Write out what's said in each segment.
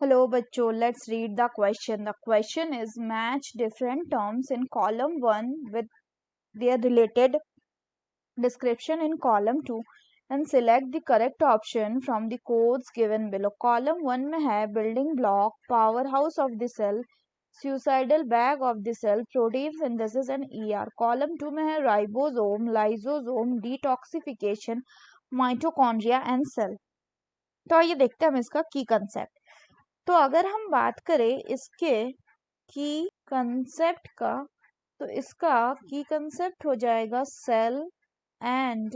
Hello, bachcho. Let's read the question. The question is match different terms in column 1 with their related description in column 2 and select the correct option from the codes given below. Column 1 में है building block, powerhouse of the cell, suicidal bag of the cell, protein synthesis and ER. Column 2 में है ribosome, lysosome, detoxification, mitochondria and cell. तो ये देखते हैं हम इसका की कंसेप्ट. तो अगर हम बात करें इसके की कंसेप्ट का, तो इसका की कंसेप्ट हो जाएगा cell and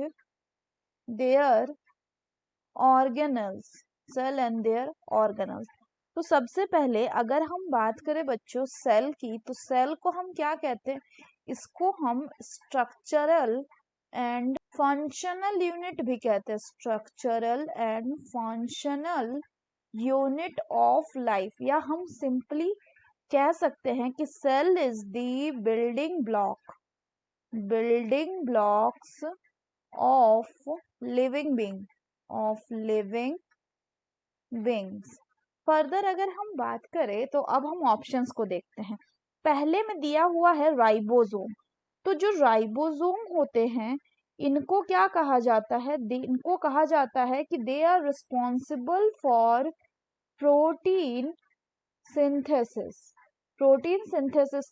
their organelles. Cell and their organelles. तो सबसे पहले अगर हम बात करें बच्चों सेल की, तो सेल को हम क्या कहते हैं? इसको हम स्ट्रक्चरल एंड फंक्शनल यूनिट भी कहते हैं. Structural and functional unit of life, या हम सिंपली कह सकते हैं कि cell is the building blocks of living beings. Further अगर हम बात करें तो अब हम ऑप्शंस को देखते हैं. पहले में दिया हुआ है राइबोसोम. तो जो राइबोसोम होते हैं इनको क्या कहा जाता है? इनको कहा जाता है कि they are responsible for protein synthesis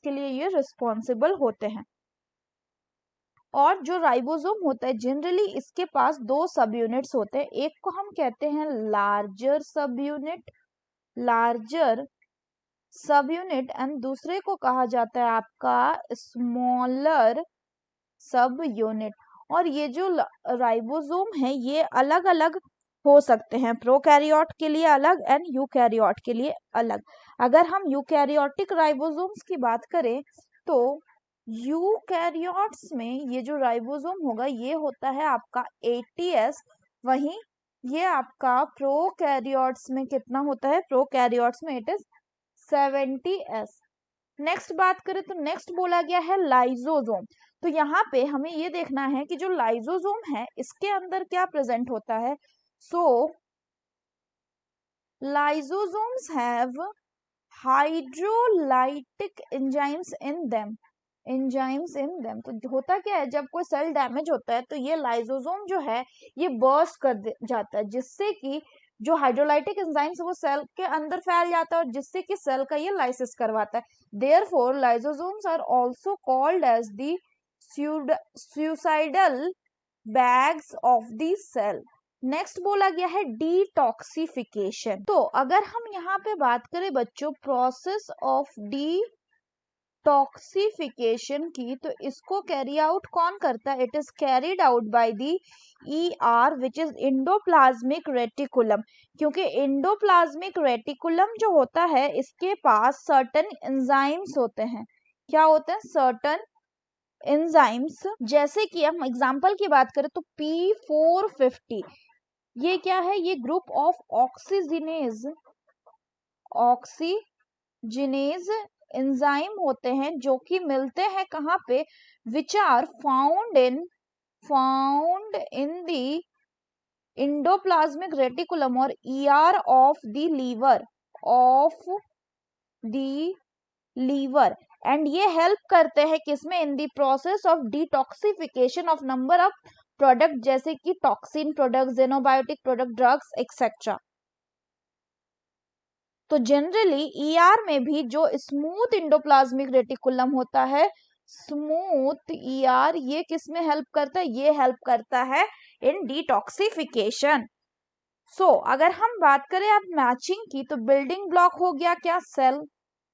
के लिए ये रिस्पॉन्सिबल होते हैं. और जो राइबोसोम होता है जनरली इसके पास दो सब यूनिट्स होते हैं. एक को हम कहते हैं लार्जर सब यूनिट एंड दूसरे को कहा जाता है आपका स्मॉलर सब यूनिट. और ये जो राइबोसोम है ये अलग अलग हो सकते हैं, प्रोकैरियोट के लिए अलग एंड यूकैरियोट के लिए अलग. अगर हम यूकैरियोटिक राइबोसोम्स की बात करें तो यूकैरियोट्स में ये जो राइबोसोम होगा ये होता है आपका 80s. वहीं ये आपका प्रोकैरियोट्स में कितना होता है? प्रोकैरियोट्स में इट इज 70s. नेक्स्ट बात करें तो नेक्स्ट बोला गया है लाइसोसोम. तो यहाँ पे हमें ये देखना है कि जो लाइसोसोम है इसके अंदर क्या प्रेजेंट होता है. सो lysosomes have hydrolytic enzymes in them. तो होता क्या है, जब कोई सेल डैमेज होता है तो ये लाइसोसोम जो है ये बर्स्ट कर जाता है, जिससे कि जो हाइड्रोलाइटिक एंजाइम्स वो सेल के अंदर फैल जाता है और जिससे कि सेल का ये लाइसिस करवाता है. Therefore lysosomes are also called as the suicidal bags of the cell. Next बोला गया है डिटॉक्सिफिकेशन. तो अगर हम यहाँ पे बात करें बच्चों प्रोसेस ऑफ डिटॉक्सिफिकेशन की, तो इसको कैरी आउट कौन करता है? It is carried out by the ER which is endoplasmic reticulum. क्योंकि इंडोप्लाज्मिक रेटिकुलम जो होता है इसके पास सर्टेन एंजाइम्स होते हैं. क्या होते हैं? Certain enzymes. जैसे कि हम एग्जांपल की बात करें तो P450 ये क्या है? ये ग्रुप ऑफ ऑक्सीजिनेज एंजाइम होते हैं जो कि मिलते हैं कहाँ पे? Which are found in the endoplasmic reticulum और ER of the liver. And ये हेल्प करते हैं किसमें? In the process of detoxification of number of product, जैसे कि toxin product, xenobiotic product, drugs etcetera. तो जनरली ER में भी जो स्मूथ इंडोप्लाज्मिक रेटिकुलम होता है, स्मूथ ER, ये किस में हेल्प करता है? ये हेल्प करता है इन डिटॉक्सिफिकेशन. सो अगर हम बात करें अब मैचिंग की, तो बिल्डिंग ब्लॉक हो गया क्या? सेल.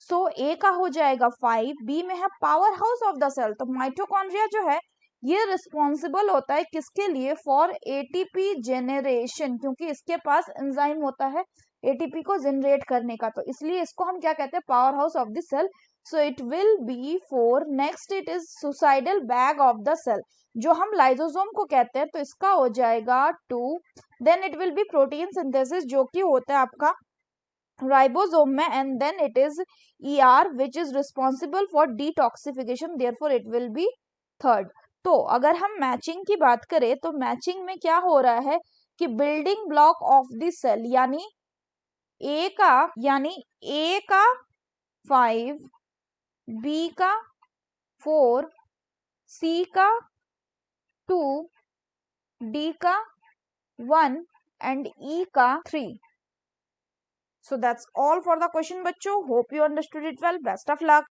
सो ए का हो जाएगा 5. बी में है power house of the cell. तो माइटोकॉन्ड्रिया जो है ये रिस्पॉन्सिबल होता है किसके लिए? फॉर ATP जेनरेशन, क्योंकि इसके पास एंजाइम होता है ATP को जनरेट करने का. तो इसलिए इसको हम क्या कहते हैं? Power house of the cell. So it will be 4. Next it is suicidal bag of the cell, जो हम लाइसोसोम को कहते हैं, तो इसका हो जाएगा 2. Then it will be protein synthesis जो कि होता है आपका राइबोसोम में, and then it is ER which is responsible for detoxification, therefore it will be 3rd. तो अगर हम मैचिंग की बात करें तो मैचिंग में क्या हो रहा है कि building block of the cell यानी ए का यानी ए का 5, बी का 4, सी का 2, डी का 1 and E का 3. So that's all for the question बच्चों. Hope you understood it well. Best of luck.